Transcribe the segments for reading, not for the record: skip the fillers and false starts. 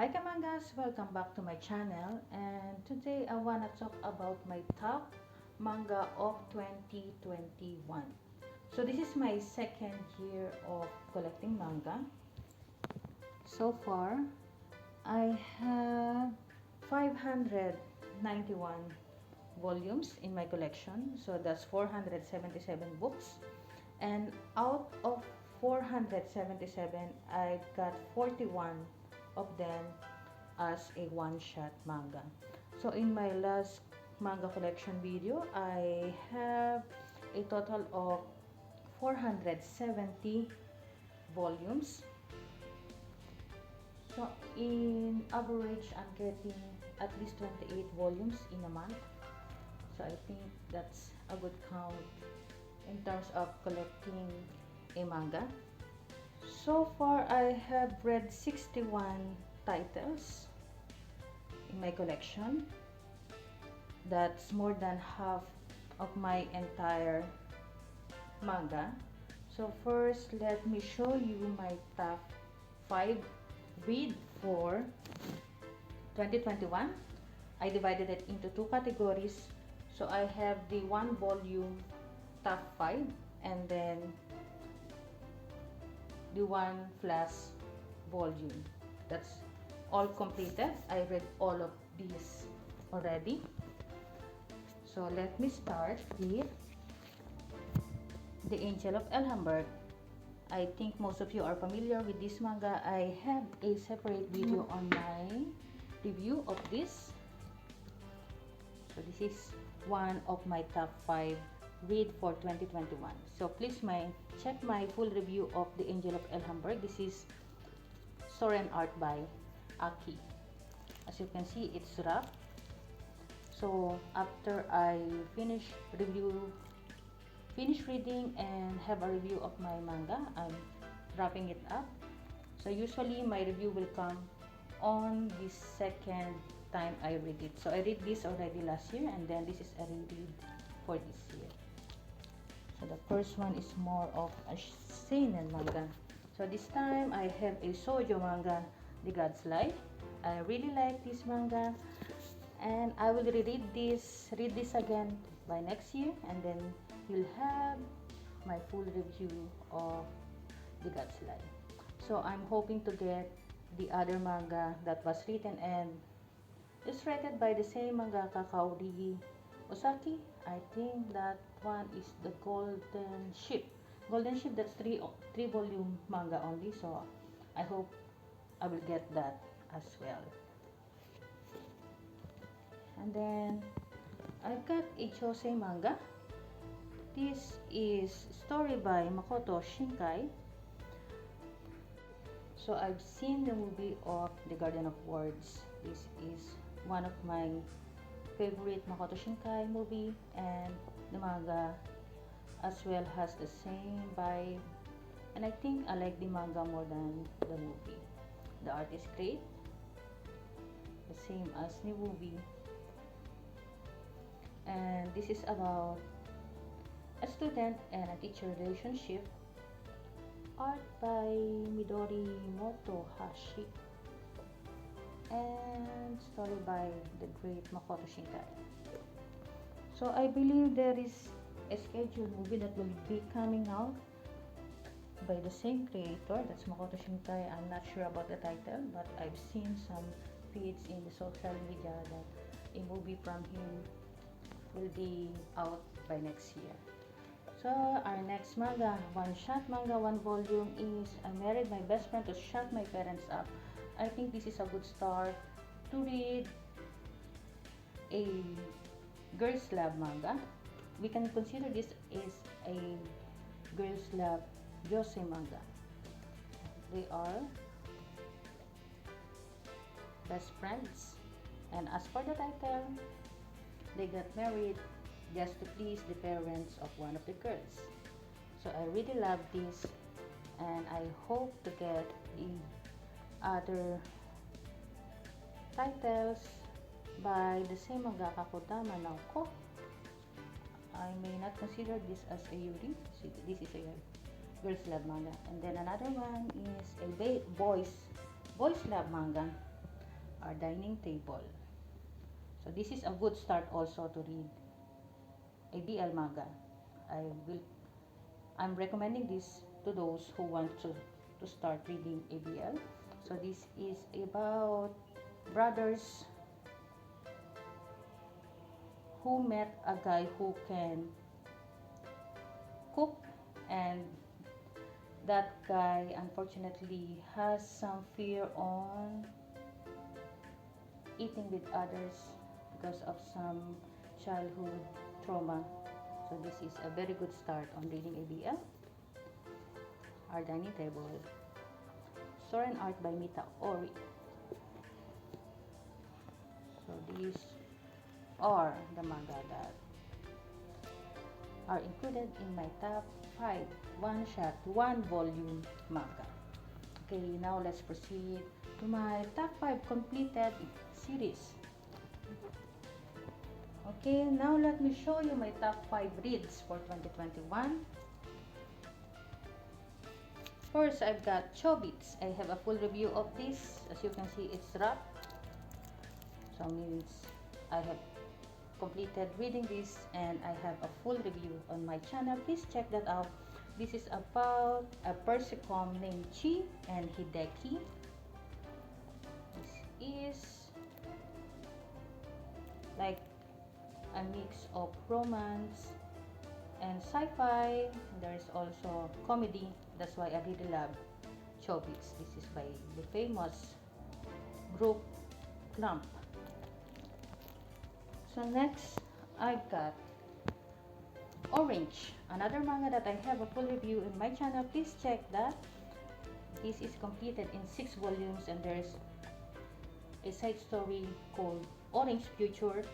Hi Kamangas, welcome back to my channel, and today I want to talk about my top manga of 2021. So this is my second year of collecting manga. So far I have 591 volumes in my collection, so that's 477 books, and out of 477 I got 41 of them as a one-shot manga. So in my last manga collection video, I have a total of 470 volumes. So in average, I'm getting at least 28 volumes in a month. So I think that's a good count in terms of collecting a manga. So far, I have read 61 titles in my collection. That's more than half of my entire manga. So first, let me show you my top 5 read for 2021. I divided it into two categories. So I have the one volume top 5, and then the one plus volume. That's all completed. I read all of these already. So let me start with The Angel of Elhamburg. I think most of you are familiar with this manga. I have a separate video on my review of this. So this is one of my top 5 read for 2021. So please check my full review of The Angel of Elhamburg. This is story and art by Aki. As you can see, it's rough. So after I finish reading and have a review of my manga, I'm wrapping it up. So usually my review will come on the second time I read it. So I read this already last year, and then this is a reread for this year. So the first one is more of a seinen manga. So this time I have a shoujo manga, The God's Lie. I really like this manga, and I will read this again by next year, and then you'll have my full review of The God's Lie. So I'm hoping to get the other manga that was written and illustrated by the same mangaka, Kaori Osaki. I think that one is the Golden Ship. Golden Ship, that's three volume manga only, so I hope I will get that as well. And then I've got a Josei manga. This is story by Makoto Shinkai. So I've seen the movie of The Garden of Words. This is one of my favorite Makoto Shinkai movie, and the manga as well has the same vibe, and I think I like the manga more than the movie. The art is great, the same as the movie, and this is about a student and a teacher relationship. Art by Midori Motohashi, and story by the great Makoto Shinkai. So I believe there is a scheduled movie that will be coming out by the same creator, that's Makoto Shinkai. I'm not sure about the title, but I've seen some feeds in the social media that a movie from him will be out by next year. So our next manga, one shot manga, one volume, is I Married My Best Friend to Shut My Parents Up. I think this is a good start to read a girls love manga. We can consider this as a girls love Josei manga. They are best friends, and as for the title, they got married just to please the parents of one of the girls. So I really love this, and I hope to get the other titles by the same mangaka, Kodama Naoko. I may not consider this as a yuri. This is a girls love manga. And then another one is a boys love manga. our dining table. So this is a good start also to read ABL manga. I'm recommending this to those who want to start reading ABL. So this is about brothers who met a guy who can cook, and that guy unfortunately has some fear on eating with others because of some childhood trauma. So this is a very good start on reading ABL. Our dining table. Story and art by Mita Ori. So these are the manga that are included in my top 5 one-shot, one-volume manga. Okay, now let's proceed to my top 5 completed series. Okay, now let me show you my top 5 reads for 2021. First, I've got Chobits. I have a full review of this. As you can see, it's wrapped. So means I have completed reading this and I have a full review on my channel. Please check that out. This is about a persicom named Chi and Hideki. This is like a mix of romance and sci-fi. There's also comedy. That's why I really love Chobits. This is by the famous group Clump. So next, I've got Orange, another manga that I have a full review in my channel. Please check that. This is completed in 6 volumes and there's a side story called Orange Future.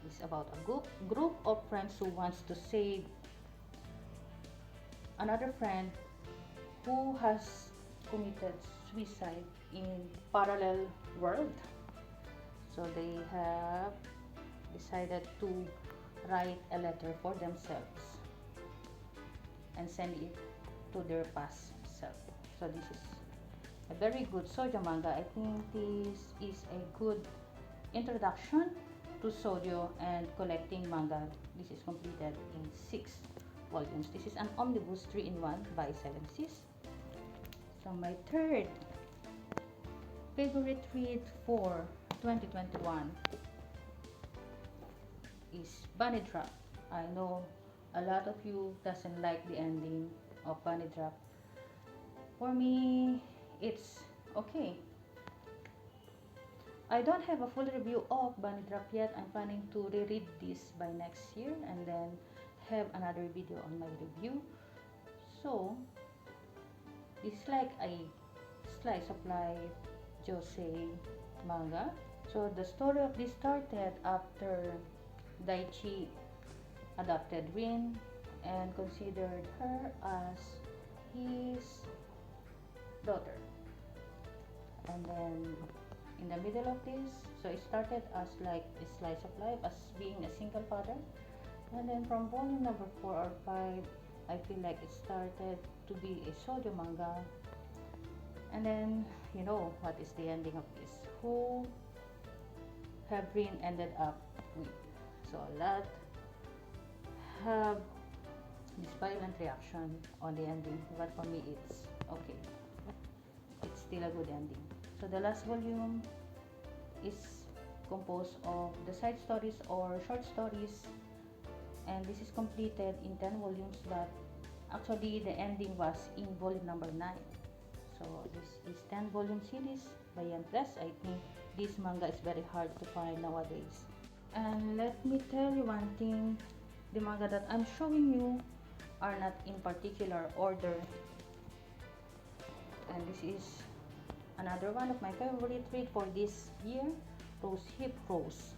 It's about a group of friends who wants to save another friend who has committed suicide in parallel world. So they have decided to write a letter for themselves and send it to their past self. So this is a very good shoujo manga. I think this is a good introduction to shoujo and collecting manga. This is completed in 6 volumes. This is an omnibus 3-in-1 by 7 Seas. So my third favorite read for 2021 is Bunny Drop. I know a lot of you doesn't like the ending of Bunny Drop. For me, it's okay. I don't have a full review of Bunny Drop yet. I'm planning to reread this by next year and then have another video on my review. So this is like a slice of life josei manga. So the story of this started after Daichi adopted Rin and considered her as his daughter. And then in the middle of this, so it started as like a slice of life as being a single father. And then from volume number 4 or 5, I feel like it started to be a shoujo manga. And then, you know, what is the ending of this? Who have Rin ended up with? So a lot have this violent reaction on the ending, but for me it's okay. It's still a good ending. So the last volume is composed of the side stories or short stories, and this is completed in 10 volumes, but actually the ending was in volume number 9. So this is 10 volume series by Yan Press. I think this manga is very hard to find nowadays. And let me tell you one thing, the manga that I'm showing you are not in particular order. And this is another one of my favorite read for this year, Rose Hip Rose.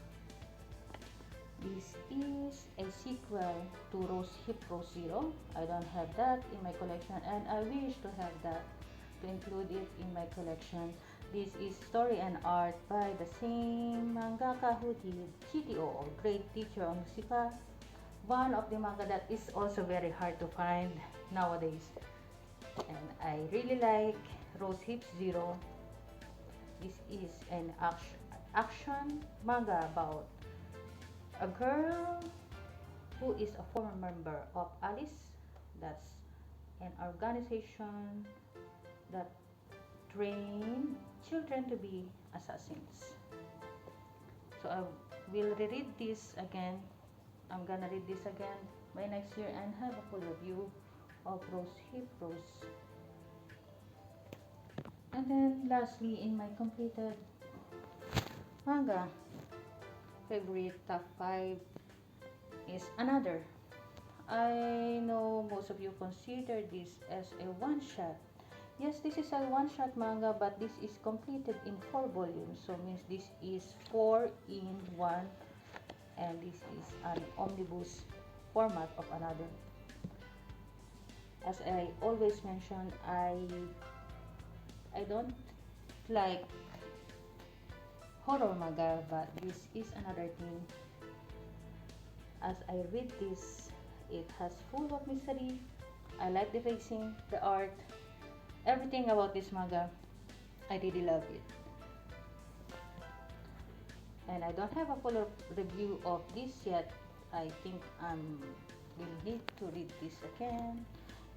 This is a sequel to Rose Hip Rose Zero. I don't have that in my collection and I wish to have that, to include it in my collection. This is story and art by the same mangaka who did GTO or Great Teacher Onizuka. One of the manga that is also very hard to find nowadays. And I really like Rose Hips Zero. This is an action manga about a girl who is a former member of Alice. That's an organization that train children to be assassins. So I will reread this again. I'm gonna read this again by next year and have a full review of Rose Hip Rose. And then lastly, in my completed manga favorite top 5 is another. I know most of you consider this as a one-shot. Yes, this is a one-shot manga, but this is completed in 4 volumes. So means this is 4 in 1, and this is an omnibus format of another. As I always mention, I don't like horror manga, but this is another thing. As I read this, it has full of mystery. I like the pacing, the art, everything about this manga. I really love it. And I don't have a full review of this yet. I think I will need to read this again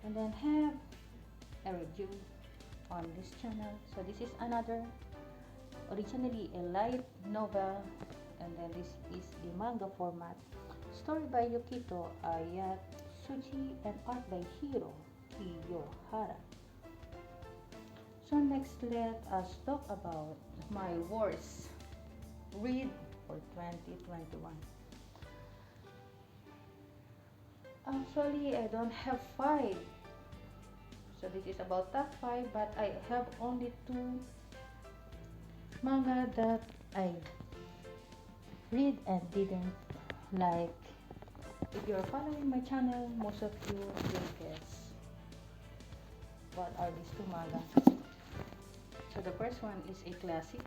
and then have a review on this channel. So this is another, originally a light novel, and then this is the manga format. Story by Yukito Ayatsuji and art by Hiro Kiyohara. So next, let us talk about my worst read for 2021. Actually, I don't have 5. So this is about top 5, but I have only 2 manga that I read and didn't like. If you're following my channel, most of you will guess what are these 2 manga. So the first one is a classic.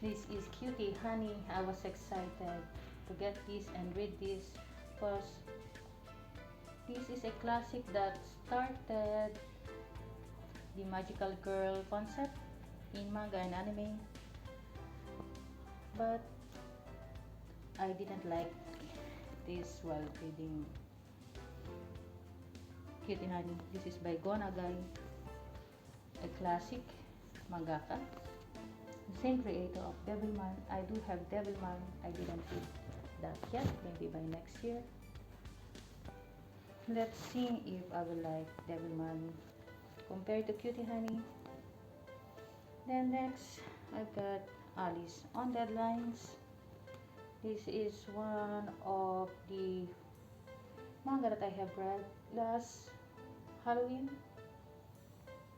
This is Cutie Honey. I was excited to get this and read this because this is a classic that started the magical girl concept in manga and anime, but I didn't like this while reading Cutie Honey. This is by Go Nagai, a classic mangaka, the same creator of Devilman. I do have Devilman. I didn't read that yet, maybe by next year. Let's see if I will like Devilman compared to Cutie Honey. Then next, I've got Alice on Deadlines. This is one of the manga that I have read last Halloween.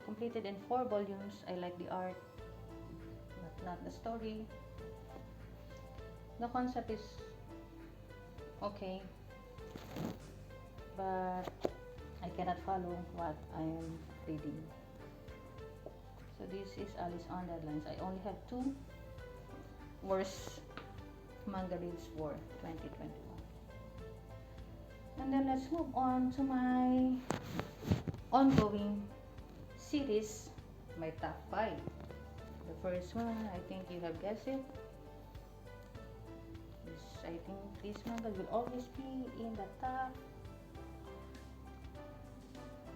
Completed in 4 volumes. I like the art, but not the story. The concept is okay, but I cannot follow what I am reading. So this is Alice on Deadlines. I only have 2 worst manga reads for 2021. And then let's move on to my ongoing series, my top 5. The first one, I think you have guessed it. I think this manga will always be in the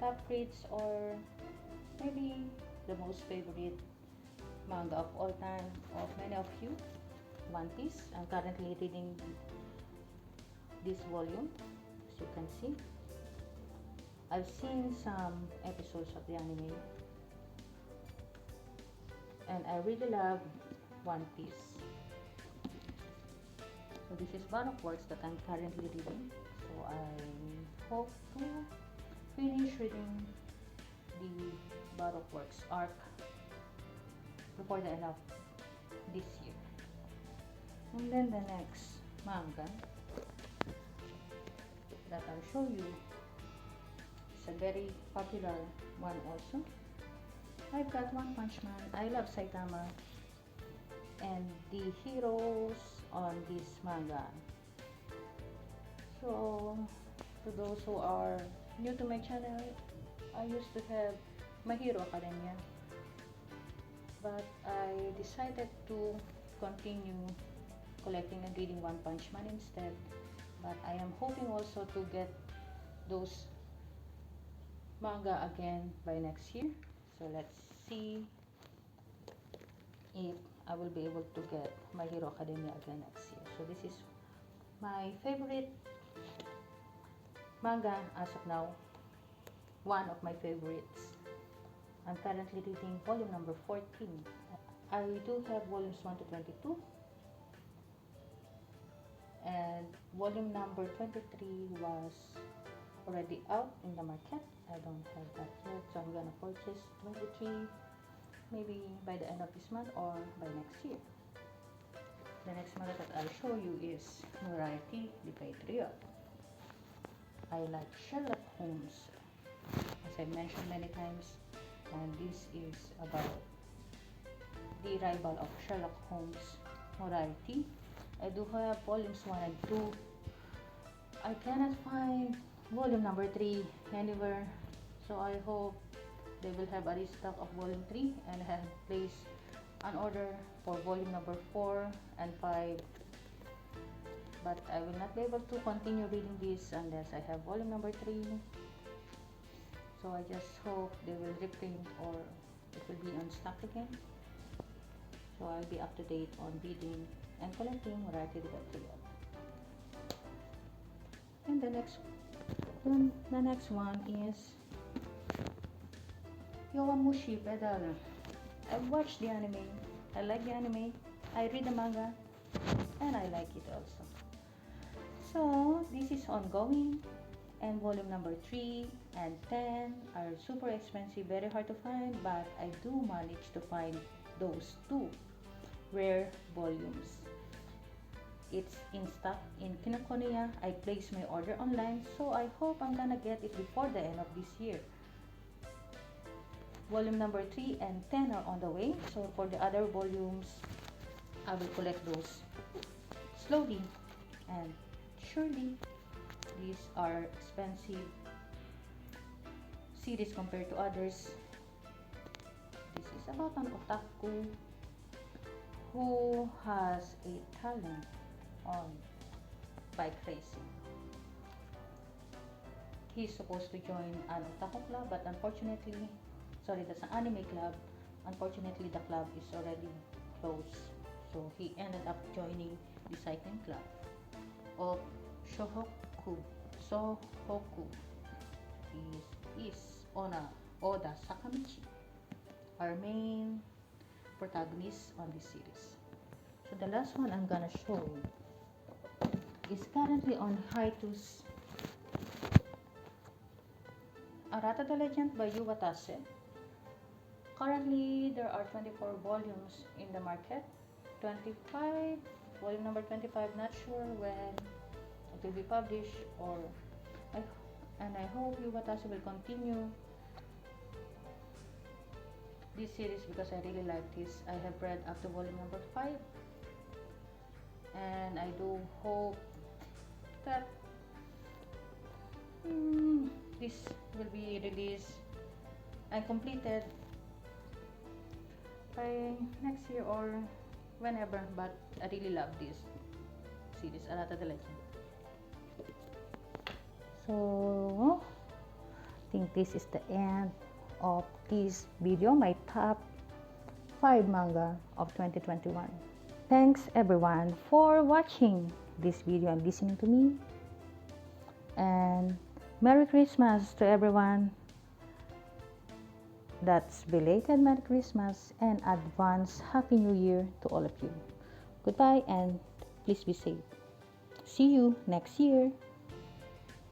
top reads, or maybe the most favorite manga of all time of many of you, One Piece. I'm currently reading this volume, as you can see. I've seen some episodes of the anime, and I really love One Piece. So this is one of works that I'm currently reading. So I hope to finish reading the Baroque Works arc before the end of this year. And then the next manga that I'll show you is a very popular one also. I've got One Punch Man. I love Saitama and the heroes on this manga. So to those who are new to my channel, I used to have My Hero Academia, but I decided to continue collecting and reading One Punch Man instead, but I am hoping also to get those manga again by next year. So let's see if I will be able to get My Hero Academia again next year. So this is my favorite manga as of now, one of my favorites. I'm currently reading volume number 14. I do have volumes 1 to 22, and volume number 23 was already out in the market. I don't have that yet, so I'm gonna purchase 23 maybe by the end of this month or by next year. The next manga that I'll show you is Moriarty The Patriot. I like Sherlock Holmes, as I've mentioned many times, and this is about the rival of Sherlock Holmes, Moriarty. I do have volumes 1 and 2. I cannot find volume number 3 anywhere, so I hope they will have a restock of volume 3, and I have placed an order for volume number 4 and 5, but I will not be able to continue reading this unless I have volume number 3. So I just hope they will reprint or it will be on stock again, so I'll be up to date on reading and collecting Moriarty The Patriot. And the next one is Yowamushi Pedal. I've watched the anime, I like the anime, I read the manga, and I like it also. So this is ongoing, and volume number 3 and 10 are super expensive, very hard to find, but I do manage to find those two rare volumes. It's in stock in Kinokuniya. I placed my order online, so I hope I'm gonna get it before the end of this year. Volume number 3 and 10 are on the way, so for the other volumes, I will collect those slowly and surely. These are expensive series compared to others. This is about an otaku who has a talent on bike racing. He's supposed to join an otaku club, but unfortunately, that's an anime club. Unfortunately, the club is already closed, so he ended up joining the cycling club of Shohoku. He is Oda Sakamichi, our main protagonist on this series. So the last one I'm gonna show is currently on hiatus, Arata The Legend by Yowamushi. Currently, there are 24 volumes in the market. 25, volume number 25, not sure when it will be published, and I hope Yowamushi will continue this series because I really like this. I have read up to volume number 5, and I do hope that this will be released and completed by next year or whenever, but I really love this series, Arata The Legend. So I think this is the end of this video, my top 5 manga of 2021. Thanks everyone for watching this video and listening to me, and Merry Christmas to everyone. That's belated Merry Christmas and advance Happy New Year to all of you. Goodbye and please be safe. See you next year.